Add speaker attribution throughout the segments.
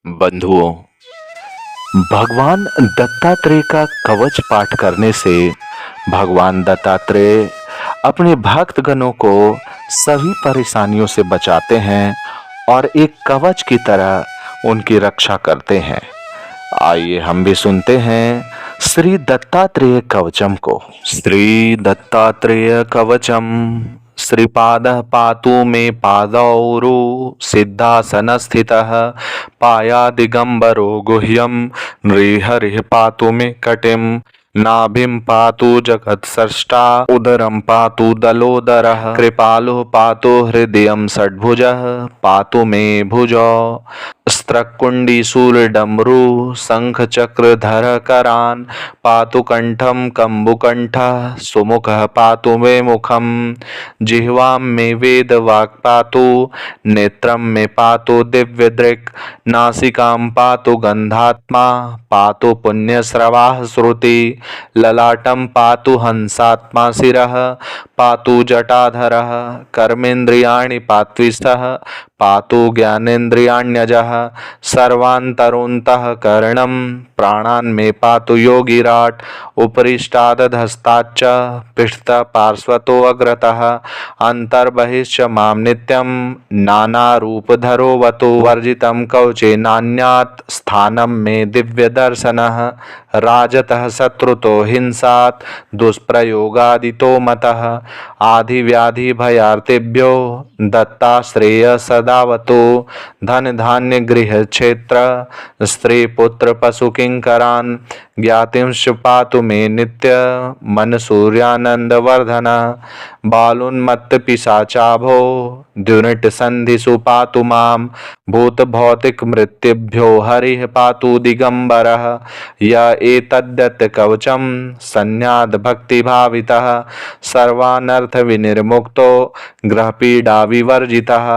Speaker 1: बंधुओं, भगवान दत्तात्रेय का कवच पाठ करने से भगवान दत्तात्रेय अपने भक्तगणों को सभी परेशानियों से बचाते हैं और एक कवच की तरह उनकी रक्षा करते हैं। आइए हम भी सुनते हैं श्री दत्तात्रेय कवचम को। श्री दत्तात्रेय कवचम। श्रीपादः पातु मे पादौरु सिद्धासन स्थितः पायादिगंबरो गुह्यम नृहरिः पातु मे कटिम नाभिं पातु जगत्सृष्टा उदरं पातु दलोदरः कृपालुः पातु हृदयं षड्भुजः पातु मे भुजौ स्त्रकुंडी शूलडमरु शंख चक्रधर करान् पातु कंठं कंबुकंठः सुमुखः पातु मे मुखं जिह्वां मे वेदवाक् पातु नेत्रं मे पातु दिव्यदृक् नासिकां पातु गन्धात्मा पातु पुण्यश्रवाः श्रुति ललाटं पातु हंसात्मा शिरः पातु जटाधरः कर्मेन्द्रियाणि पात्विस्थः पातु ज्ञानेन्द्रियाण्यजः सर्वान्तरोऽन्तःकरणं प्राणान् मे पातु योगिराट् उपरिष्टादधस्ताच्च पृष्ठतः पार्श्वतो अग्रतः अन्तर्बहिश्च मां नित्यं नानारूपधरोऽवतु वर्जितं कवचे नान्यात् स्थानं मे दिव्यदर्शनः राजतः शत्रुतो हिंसात् दुष्प्रयोगादितो मतः आधिव्याधिभयार्तेभ्यो दत्ताश्रेय सदावतु धन धान्य गृह क्षेत्र स्त्री पुत्र पशु किंकरान् ज्ञातिंश्च पातु मे नित्य मन सूर्यानंदवर्धन बालोन्मत्त पिशाचाभो द्युनिट संधिषु पातु मां भूत भौतिक मृत्युभ्यो हरिः पातु दिगंबरः य एतद्यत् कवचं संन्याद भक्तिभावितः सर्वानर्थ विनिर्मुक्तो ग्रहपीडा विवर्जितः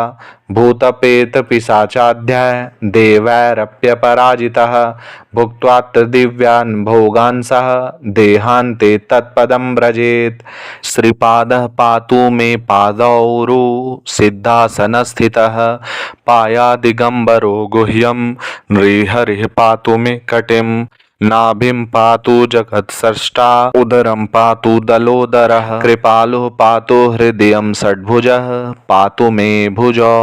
Speaker 1: भूतपेत पिशाचाध्याय देवैरप्यपराजितः भुक्त्वा दिव्यान् भोगान् सह देहान्ते तत्पदं व्रजेत् श्रीपादः पातु मे पादौरु सिद्धासन स्थितः पायादिगंबरो गुह्यं नृहरिः पातु मे कटिं नाभिं पातु जगत्सृष्टा उदरं पातु दलोदरः कृपालुः पातु हृदयं षड्भुजः पातु मे भुजौ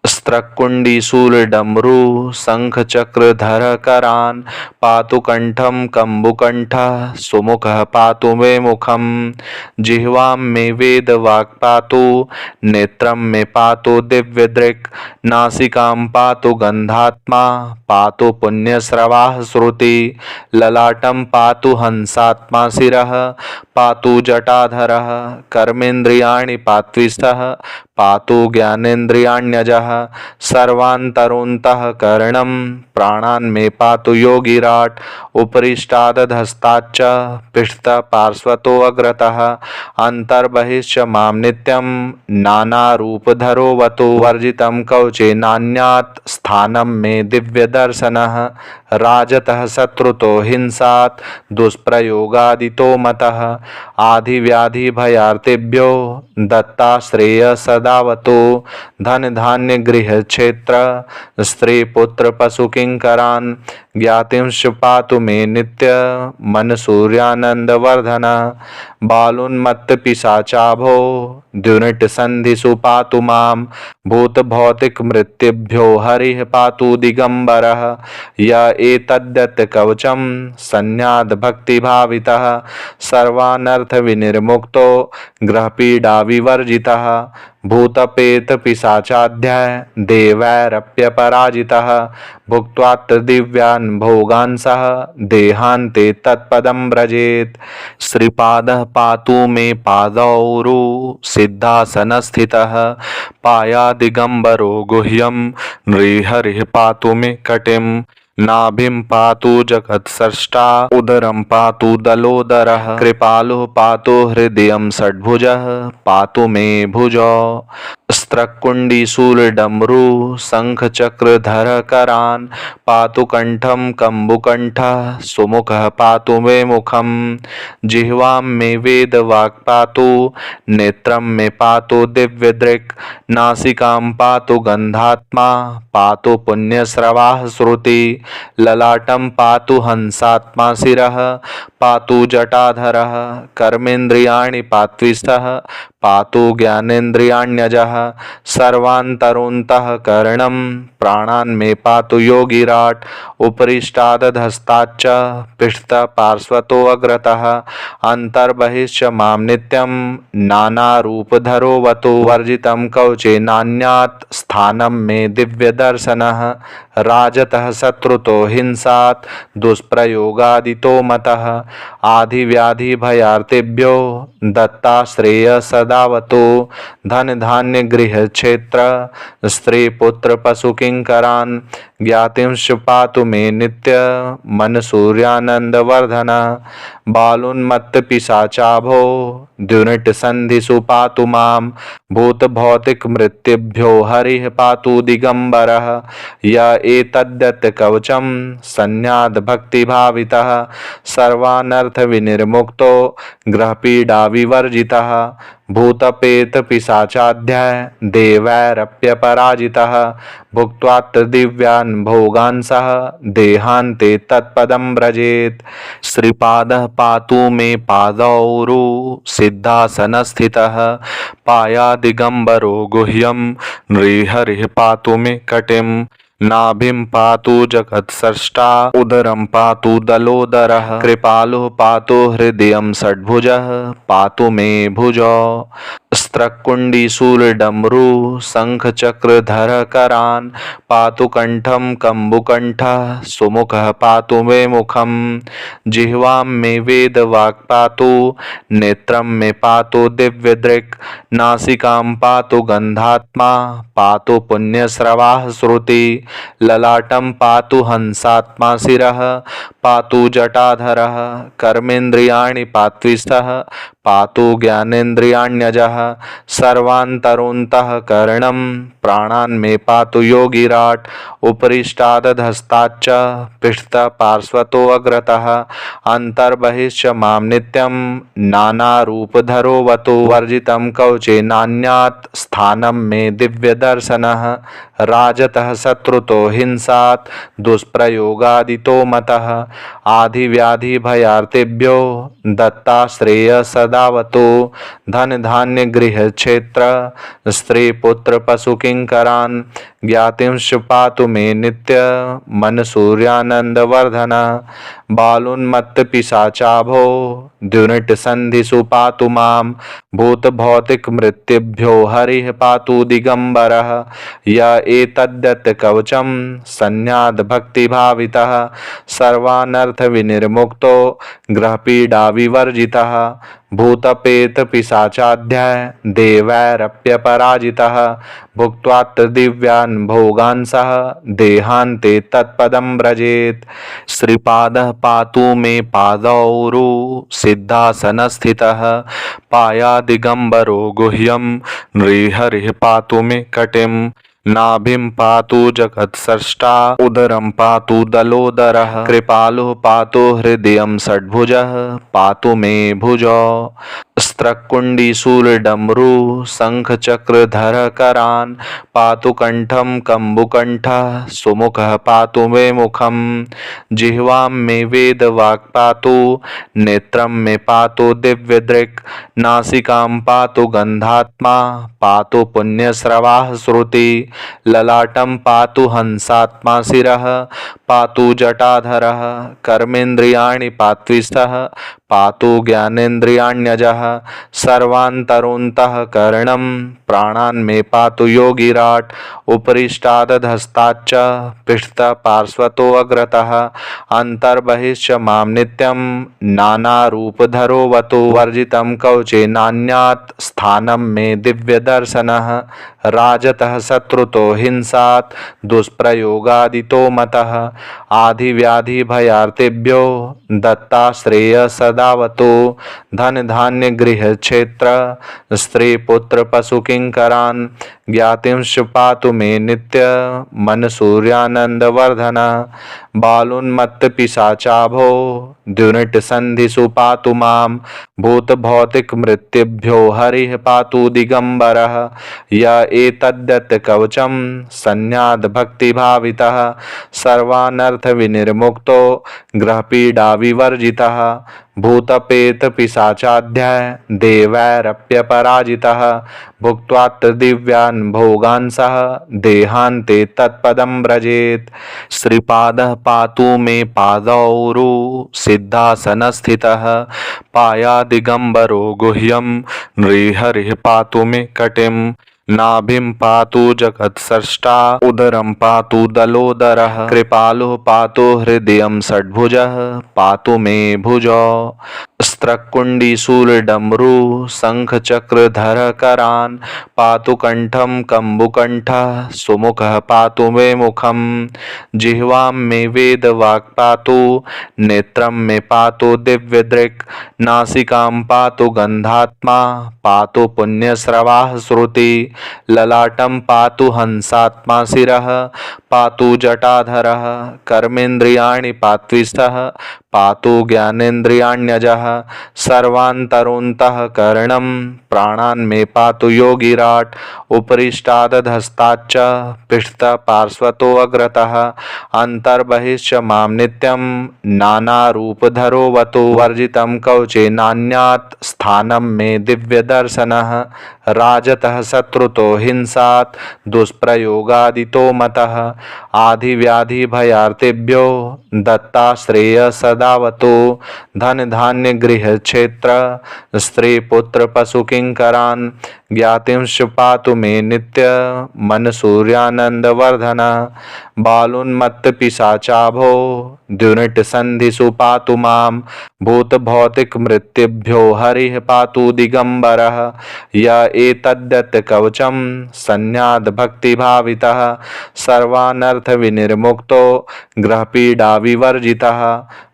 Speaker 1: स्त्रकुंडी शूलडमरु शंख चक्रधर करान् पातु कंठं कंबुकंठः सुमुखः पातु मे मुखं जिह्वां मे वेदवाक् पातु नेत्रं मे पातु दिव्यदृक् नासिकां पातु गन्धात्मा पातु पुण्यश्रवाः श्रुति ललाटं पातु हंसात्मा शिरः पातु जटाधरः कर्मेन्द्रियाणि पात्विस्थः पातु ज्ञानेन्द्रियाण्यजः सर्वान्तरोऽन्तःकरणं प्राणान् मे पातु योगिराट् उपरिष्टादधस्ताच्च पृष्ठतः पार्श्वतो अग्रतः अन्तर्बहिश्च मां नित्यं नानारूपधरोऽवतु वर्जितं कवचे नान्यात् स्थानं मे दिव्यदर्शनः राजतः शत्रुतो हिंसात् दुष्प्रयोगादितो मतः आधिव्याधिभयार्तेभ्यो दत्ताश्रेय सदावतु धन धान्य गृह क्षेत्र स्त्री पुत्र पशु किंकरान् ज्ञातिंश्च पातु मे नित्य मन सूर्यानंदवर्धन बालोन्मत्त पिशाचाभो द्युनिट संधिषु पातु मां भूत भौतिक मृत्युभ्यो हरिः पातु दिगंबरः य एतद्यत् कवचं संन्याद भक्तिभावितः सर्वानर्थ विनिर्मुक्तो ग्रहपीडा विवर्जितः भूतपेत पिशाचाध्याय देवैरप्यपराजितः भुक्त्वा दिव्यान् भोगान् सह देहान्ते तत्पदं व्रजेत् श्रीपादः पातु मे पादौरु सिद्धासन स्थितः पायादिगंबरो गुह्यं नृहरिः पातु मे कटिं नाभिं पातु जगत्स्रष्टा उदरं पातु दलोदरः कृपालुः पातु हृदयं षड्भुजः पातु मे भुजौ स्त्रकुण्डी शूलडमरू शङ्खचक्रधर करान् पातु कण्ठं कम्बुकण्ठः सुमुखः पातु मे मुखं जिह्वां मे वेदवाक् पातु नेत्रं मे पातु दिव्यदृक् नासिकां पातु गन्धात्मा पातु पुण्यस्रवाः श्रुति ललाटं पातु हंसात्मा शिरः पातु जटाधरः कर्मेन्द्रियाणि पात्विस्थः पातु ज्ञानेन्द्रियाण्यजः सर्वान्तरोऽन्तःकरणं प्राणान् मे पातु योगिराट् उपरिष्टादधस्ताच्च पृष्ठतः पार्श्वतो अग्रतः अन्तर्बहिश्च मां नित्यं नानारूपधरोऽवतु वर्जितं कवचे नान्यात् स्थानं मे दिव्यदर्शनः राजतः शत्रुतो हिंसात् दुष्प्रयोगादितो मतः आधिव्याधिभयार्तेभ्यो दत्ताश्रेय सदावतु धन धान्य गृह क्षेत्र स्त्री पुत्र पशु किंकरान् ज्ञातिंश्च पातु मे नित्य मन सूर्यानंदवर्धन बालोन्मत्त पिशाचाभो द्युनिट संधिषु पातु मां भूत भौतिक मृत्युभ्यो हरिः पातु दिगंबरः य एतद्यत् कवचं संन्याद भक्तिभावितः सर्वानर्थ विनिर्मुक्तो ग्रहपीडा विवर्जितः भूतपेत पिशाचाध्याय देवैरप्यपराजितः भुक्त्वा दिव्यान् भोगान् सह देहान्ते तत्पदं व्रजेत् श्रीपादः पातु मे पादौरु सिद्धासनस्थितः पायादिगम्बरो गुह्यं नृहरिः पातु मे कटिं नाभिं पातु जगत्स्रष्टा उदरं पातु दलोदरः कृपालुः पातु हृदयं षड्भुजः पातु मे भुजौ स्त्रकुण्डी शूलडमरू शङ्खचक्रधर करान् पातु कण्ठं कम्बुकण्ठः सुमुखः पातु मे मुखं जिह्वां मे वेदवाक् पातु नेत्रं मे पातु दिव्यदृक् नासिकां पातु गन्धात्मा पातु पुण्यस्रवाः श्रुति ललाटं पातु हंसात्मा शिरः पातु जटाधरः कर्मेन्द्रियाणि पात्विस्थः पातु ज्ञानेन्द्रियाण्यजः सर्वान्तरोऽन्तःकरणं प्राणान् मे पातु योगिराट् उपरिष्टादधस्ताच्च पृष्ठतः पार्श्वतो अग्रतः अन्तर्बहिश्च मां नित्यं नानारूपधरोऽवतु वर्जितं कवचे नान्यात् स्थानं मे दिव्यदर्शनः राजतः शत्रुतो हिंसात् दुष्प्रयोगादितो मतः आधिव्याधिभयार्तेभ्यो दत्ताश्रेय सदावतु धन धान्य गृह क्षेत्र स्त्री पुत्र पशु किंकरान् ज्ञातिंश्च पातु मे नित्य मन सूर्यानंदवर्धन बालोन्मत्त पिशाचाभो द्युनिट संधिषु पातु मां भूत भौतिक मृत्युभ्यो हरिः पातु दिगंबरः य एतद्यत् कवचं संन्याद भक्तिभावितः सर्वानर्थ विनिर्मुक्तो ग्रहपीडा विवर्जितः भूतपेत पिशाचाध्याय देवैरप्यपराजितः भुक्त्वा दिव्यान् भोगान् सह देहान्ते तत्पदं व्रजेत् श्रीपादः पातु मे पादौरु सिद्धासनस्थितः पायादिगम्बरो गुह्यं नृहरिः पातु मे कटिं नाभिं पातु जगत्स्रष्टा उदरं पातु दलोदरः कृपालुः पातु हृदयं षड्भुजः पातु मे भुजौ स्त्रकुण्डी शूलडमरू शङ्खचक्रधर करान् पातु कण्ठं कम्बुकण्ठः सुमुखः पातु मे मुखं जिह्वां मे वेदवाक् पातु नेत्रं मे पातु दिव्यदृक् नासिकां पातु गन्धात्मा पातु पुण्यस्रवाः श्रुति ललाटं पातु हंसात्मा शिरः पातु जटाधरः कर्मेन्द्रियाणि पात्विस्थः पातु ज्ञानेन्द्रियाण्यजः सर्वान्तरोऽन्तःकरणं प्राणान् मे पातु योगिराट् उपरिष्टादधस्ताच्च पृष्ठतः पार्श्वतो अग्रतः अन्तर्बहिश्च मां नित्यं नानारूपधरोऽवतु वर्जितं कवचे नान्यात् स्थानं मे दिव्यदर्शनः राजतः शत्रुतो हिंसात् दुष्प्रयोगादितो मतः आधिव्याधि भयार्तेभ्यो दत्ताश्रेय सदावतो धन धान्य गृह क्षेत्र स्त्री पुत्र पशु किंकरान् ज्ञातिंश पातु मे नित्य मन सूर्यानंद वर्धन बालुन्मत्त पिशाचाभो द्युनिट संधिषु पातु मां भूत भौतिक मृत्युभ्यो हरिः पातु दिगंबरः य एतद्यत् कवचं संन्याद भक्ति भावितः सर्वानर्थ विनिर्मुक्तो ग्रहपीडा विवर्जितः भूतपेत पिशाचाध्याय देवैरप्यपराजितः भुक्त्वा दिव्यान् भोगान् सह देहान्ते तत्पदं व्रजेत् श्रीपादः पातु मे पादौरु सिद्धासनस्थितः पायादिगंबरो गुह्यं नृहरिः पातु मे कटिं नाभिं पातु जगत्सृष्टा उदरं पातु दलोदरः कृपालुः पातु हृदयं षड्भुजः पातु मे भुजौ स्त्रकुण्डी शूलडमरु शंखचक्रधर करान् पातु कंठं कम्बुकंठः सुमुखः पातु मे मुखं जिह्वां मे वेदवाक् पातु नेत्रं मे पातु दिव्यदृक् नासिकां पातु गन्धात्मा पातु पुण्यश्रवाः श्रुति ललाटं पातु हंसात्मा शिरः पातु जटाधरः कर्मेन्द्रियाणि पात्विस्थः पातु ज्ञानेन्द्रियाण्यजः सर्वान्तरोऽन्तःकरणं प्राणान् मे पातु योगिराट् उपरिष्टादधस्ताच्च पृष्ठतः पार्श्वतो अग्रतः अन्तर्बहिश्च मां नित्यं नानारूपधरोऽवतु वर्जितं कवचे नान्यात् स्थानं मे दिव्यदर्शनः राजतः शत्रुतो हिंसात् दुष्प्रयोगादितो मतः आधिव्याधि भयार्तेभ्यो दत्ताश्रेय सदावतो धन धान्य गृह क्षेत्र स्त्री पुत्र पशु किंकरान् ज्ञातिंश पातु मे नित्य मन सूर्यानंद वर्धन बालुन्मत्त पिशाचाभो द्युनिट संधिषु पातु मां भूत भौतिक मृत्युभ्यो हरिः पातु दिगंबरः य एतद्यत् कवचं संन्याद भक्ति भावितः सर्वानर्थ विनिर्मुक्तो ग्रहपीडा विवर्जितः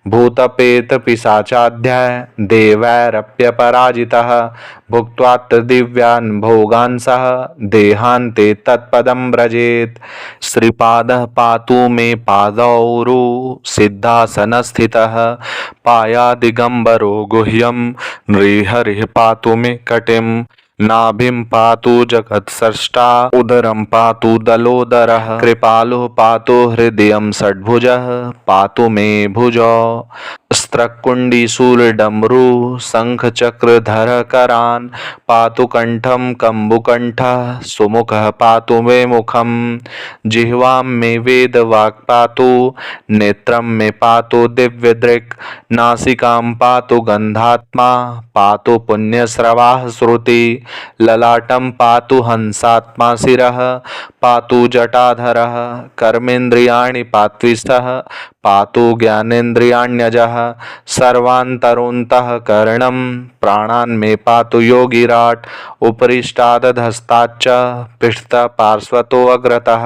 Speaker 1: भूतपेत पिशाचाध्याय देवैरप्यपराजितः भुक्त्वा दिव्यान् भोगान् सह देहान्ते तत्पदं व्रजेत् श्रीपादः पातु मे पादौरु सिद्धासनस्थितः पायादिगंबरो गुह्यं नृहरिः पातु मे कटिं नाभिं पातु जगत्सृष्टा उदरं पातु दलोदरः कृपालुः पातु हृदयं षड्भुजः पातु मे भुजौ स्त्रकुण्डी शूलडमरु शंखचक्रधर करान् पातु कंठं कम्बुकंठः सुमुखः पातु मे मुखं जिह्वां मे वेदवाक् पातु नेत्रं मे पातु दिव्यदृक् नासिकां पातु गन्धात्मा पातु पुण्यश्रवाः श्रुति ललाटं पातु हंसात्मा शिरः पातु जटाधरः कर्मेन्द्रियाणि पात्विस्थः पातु ज्ञानेन्द्रियाण्यजः सर्वान्तरोऽन्तःकरणं प्राणान् मे पातु योगिराट् उपरिष्टादधस्ताच्च पृष्ठतः पार्श्वतो अग्रतः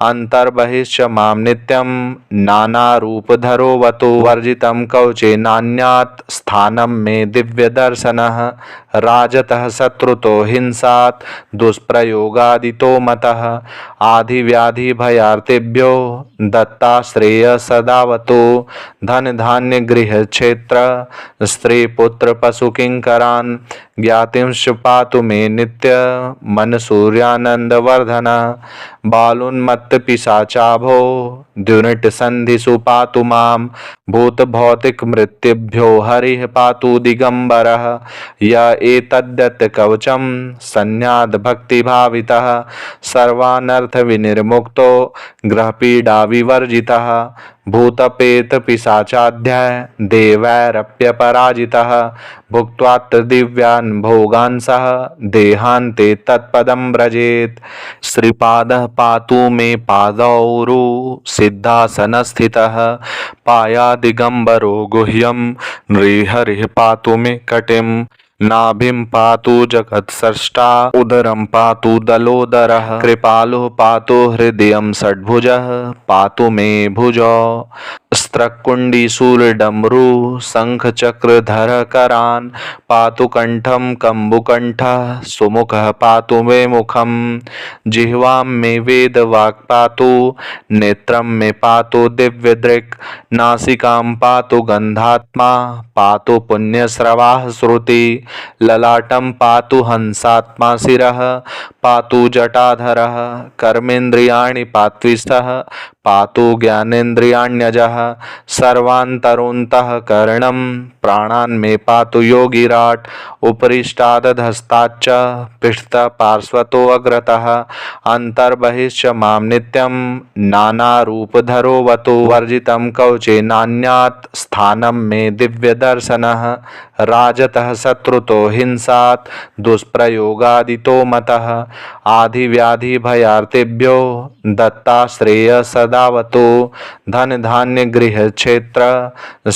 Speaker 1: अन्तर्बहिश्च मां नित्यं नानारूपधरोऽवतु वर्जितं कवचे नान्यात् स्थानं मे दिव्यदर्शनः राजतः शत्रुतो हिंसात् दुष्प्रयोगादितो मतः आधिव्याधि भयार्तेभ्यो दत्ताश्रेय सदावतो धन धान्य गृह क्षेत्र स्त्री पुत्र पशु किंकरान् ज्ञातिंश पातु मे नित्य मन सूर्यानंद वर्धन बालुन्मत्त पिशाचाभो द्युनिट संधिषु पातु मां भूत भौतिक मृत्युभ्यो हरिः पातु दिगंबरः य एतद्यत् कवचं संन्याद भक्ति भावितः सर्वानर्थ विनिर्मुक्तो ग्रहपीडा विवर्जितः भूतपेत पिशाचाध्याय देवैरप्यपराजितः भुक्त्वा दिव्यान् भोगान् सह देहान्ते तत्पदं व्रजेत् श्रीपादः पातु मे पादौरु सिद्धासनस्थितः पायादिगंबरो गुह्यं नृहरिः पातु मे कटिं नाभिं पातु जगत्स्रष्टा उदरं पातु दलोदरः कृपालुः पातु हृदयं षड्भुजः पातु मे भुजौ स्त्रकुण्डी शूलडमरु शङ्खचक्रधर करान् पातु कण्ठं कम्बुकण्ठः सुमुखः पातु मे मुखं जिह्वां मे वेदवाक् पातु नेत्रं मे पातु दिव्यदृक् नासिकां पातु गन्धात्मा पातु पुण्यस्रवाः श्रुति ललाटं पातु हंसात्मा शिरः पातु जटाधरः कर्मेन्द्रियाणि पात्विष्ठः पातु ज्ञानेन्द्रियाण्यजः सर्वान्तरोऽन्तःकरणं प्राणान् मे पातु योगिराट् उपरिष्टादधस्ताच्च पृष्ठतः पार्श्वतो अग्रतः अन्तर्बहिश्च मां नित्यं नानारूपधरोऽवतु वर्जितं कवचे नान्यात् स्थानं मे दिव्यदर्शनः राजतः शत्रुतो हिंसात् दुष्प्रयोगादितो मतः आधिव्याधिभयार्तेभ्यो दत्ताश्रेय सदावतु धन धान्य गृह क्षेत्र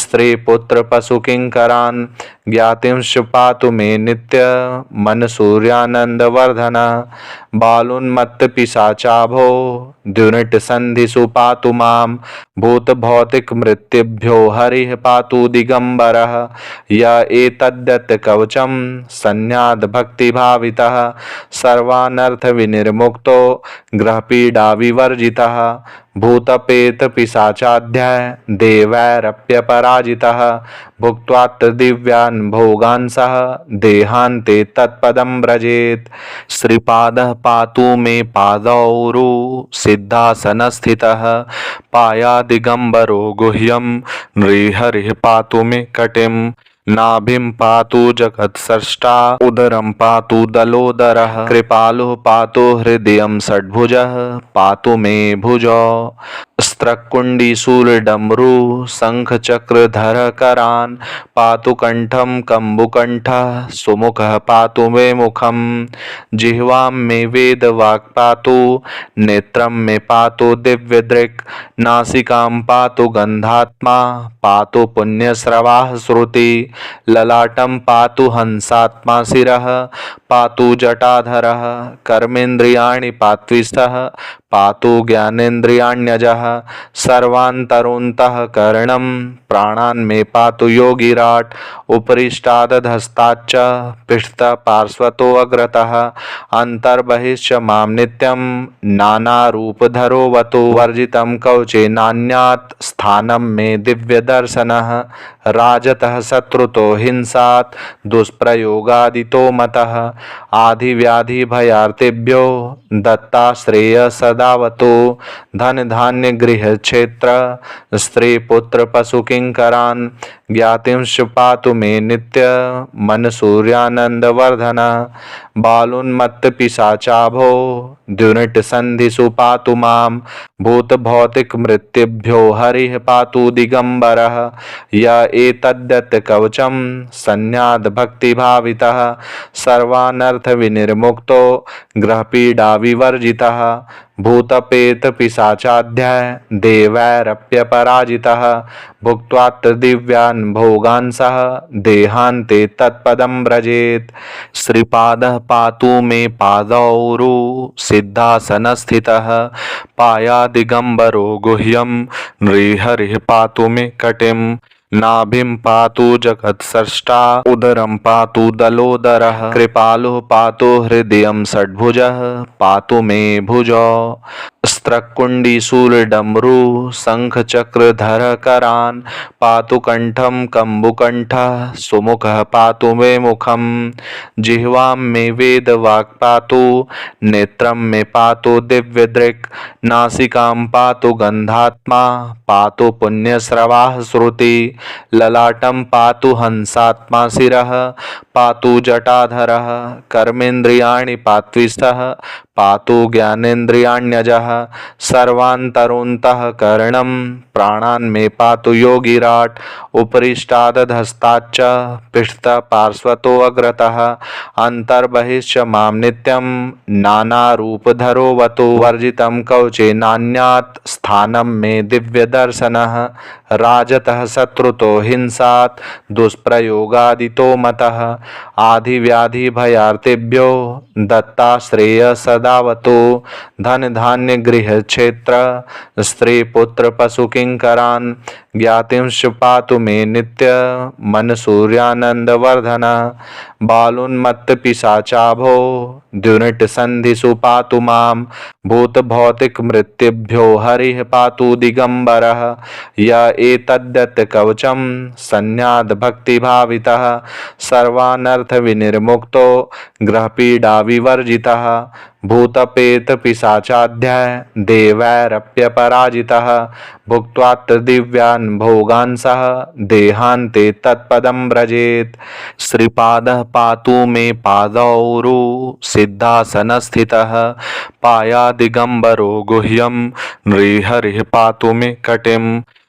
Speaker 1: स्त्री पुत्र पशु किंकरान् ज्ञातिंश्च पातु मे नित्य मन सूर्यानंदवर्धन बालोन्मत्त पिशाचाभो द्युनिट संधिषु पातु मां भूत भौतिक मृत्युभ्यो हरिः पातु दिगंबरः य एतद्यत् कवचं संन्याद भक्तिभावितः सर्वानर्थ विनिर्मुक्तो ग्रहपीडा विवर्जितः भूतपेत पिशाचाध्याय देवैरप्यपराजितः भुक्त्वा दिव्यान् भोगान् सह देहान्ते तत्पदं व्रजेत् श्रीपादः पातु मे पादौरु सिद्धासनस्थितः पायादिगम्बरो गुह्यं नृहरिः पातु मे कटिं नाभिं पातु जगत्स्रष्टा उदरं पातु दलोदरः कृपालुः पातु हृदयं षड्भुजः पातु मे भुजौ स्त्रकुण्डी शूलडमरु शङ्खचक्रधर करान् पातु कण्ठं कम्बुकण्ठः सुमुखः पातु मे मुखं जिह्वां मे वेदवाक् पातु नेत्रं मे पातु दिव्यदृक् नासिकां पातु गन्धात्मा पातु पुण्यस्रवाः श्रुति ललाटं पातु हंसात्मा शिरः पातु जटाधरः कर्मेन्द्रियाणि पात्विष्ठः पातु ज्ञानेन्द्रियाण्यजः सर्वान्तरोऽन्तःकरणं प्राणान् मे पातु योगिराट् उपरिष्टादधस्ताच्च पृष्ठतः पार्श्वतो अग्रतः अन्तर्बहिश्च मां नित्यं नानारूपधरोऽवतु वर्जितं कवचे नान्यात् स्थानं मे दिव्यदर्शनः राजतः शत्रुतो हिंसात् दुष्प्रयोगादितो मतः आधिव्याधिभयार्तेभ्यो दत्ताश्रेय सदावतु धन धान्य गृह क्षेत्र स्त्री पुत्र पशु किंकरान् ज्ञातिंश्च पातु मे नित्य मन सूर्यानंदवर्धन बालोन्मत्त पिशाचाभो द्युनिट संधिषु पातु मां भूत भौतिक मृत्युभ्यो हरिः पातु दिगंबरः य एतद्यत् कवचं संन्याद भक्तिभावितः सर्वानर्थ विनिर्मुक्तो ग्रहपीडा विवर्जितः भूतपेत पिशाचाध्याय देवैरप्यपराजितः भुक्त्वा दिव्यान् भोगान् सह देहान्ते तत्पदं व्रजेत् श्रीपादः पातु मे पादौरु सिद्धासनस्थितः पायादिगम्बरो गुह्यं नृहरिः पातु मे कटिं नाभिं पातु जगत्स्रष्टा उदरं पातु दलोदरः कृपालुः पातु हृदयं षड्भुजः पातु मे भुजौ स्त्रकुण्डी शूलडमरु शङ्खचक्रधर करान् पातु कण्ठं कम्बुकण्ठः सुमुखः पातु मे मुखं जिह्वां मे वेदवाक् पातु नेत्रं मे पातु दिव्यदृक् नासिकां पातु गन्धात्मा पातु पुण्यस्रवाः श्रुति ललाटं पातु हंसात्मा शिरः पातु जटाधरः कर्मेन्द्रियाणि पात्विष्ठः पातु ज्ञानेन्द्रियाण्यजः सर्वान्तरोऽन्तःकरणं प्राणान् मे पातु योगिराट् उपरिष्टादधस्ताच्च पृष्ठतः पार्श्वतोऽग्रतः अन्तर्बहिश्च मां नित्यं नानारूपधरोऽवतु वर्जितं कवचे नान्यात् स्थानं मे दिव्यदर्शनः राजतः शत्रुतो हिंसात् दुष्प्रयोगादितो मतः आधिव्याधिभयार्तेभ्यो दत्ताश्रेय सदावतु धन धान्य गृह क्षेत्र स्त्री पुत्र पशु किंकरान् ज्ञातिंश्च पातु मे नित्य मन सूर्यानंदवर्धन बालुन्मत्त पिशाचाभो द्युनिट संधिषु पातु मां भूत भौतिक मृत्युभ्यो हरिः पातु दिगंबरः य एतद्यत् कवचं संन्याद भक्तिभावितः सर्वानर्थ विनिर्मुक्तो ग्रहपीडा विवर्जितः भूतपेत पिशाचाध्याय देवैरप्यपराजितः भुक्त्वा दिव्यान् भोगान् सह देहान्ते तत्पदं व्रजेत् श्रीपादः पातु मे पादौरु सिद्धासनस्थितः पायादिगंबरो गुह्यं नृहरिः पातु मे कटिं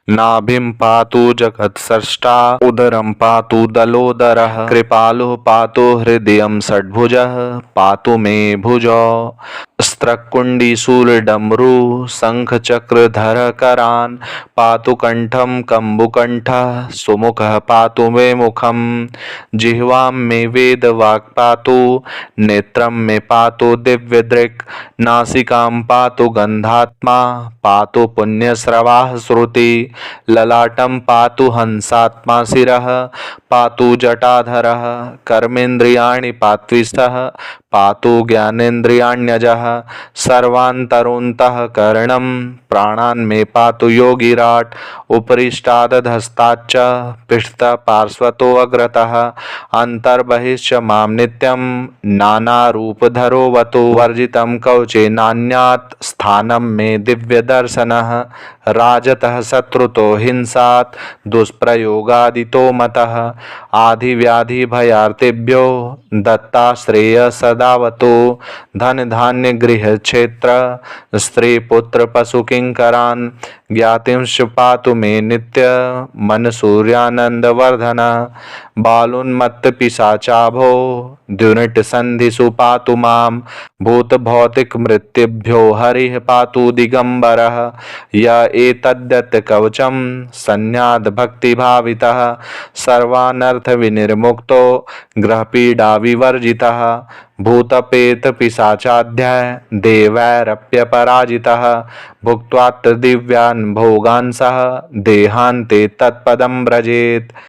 Speaker 1: नाभिं पातु जगत्स्रष्टा उदरं पातु दलोदरः कृपालुः पातु हृदयं षड्भुजः पातु मे भुजौ स्त्रकुण्डी शूलडमरु शंखचक्रधर करान् पातु कंठं कम्बुकंठः सुमुखः पातु मे मुखं जिह्वां मे वेदवाक् पातु नेत्रं मे पातु दिव्यदृक् नासिकां पातु गन्धात्मा पातु पुण्यश्रवाः श्रुति ललाटं पातु हंसात्मा शिरः पातु जटाधरः कर्मेन्द्रियाणि पात्विषः पातु ज्ञानेन्द्रियाण्यजः सर्वान्तरोऽन्तःकरणं प्राणान् मे पातु योगिराट् उपरिष्टादधस्ताच्च पृष्ठतः पार्श्वतोऽग्रतः अन्तर्बहिश्च मां नित्यं नानारूपधरोऽवतु वर्जितं कवचे नान्यात् स्थानं मे दिव्यदर्शनः राजतः शत्रुतो हिंसात् दुष्प्रयोगादितो मतः आधिव्याधिभयार्तेभ्यो दत्ताश्रेय सदावतु धन धान्य गृह क्षेत्र स्त्री पुत्र पशु किंकरान् ज्ञातिंश्च पातु मे नित्य मन सूर्यानंदवर्धन बालुन्मत्त पिशाचाभो द्युनिट संधिषु पातु मां भूत भौतिक मृत्युभ्यो हरिः पातु दिगंबरः य एतद्यत् कवचं संन्याद भक्तिभावितः सर्वानर्थ विनिर्मुक्तो ग्रहपीडा विवर्जितः भूतपेत पिशाचाध्याय देवैरप्यपराजितः भुक्त्वा दिव्यान् भोगान् सह देहान्ते तत्पदं व्रजेत्।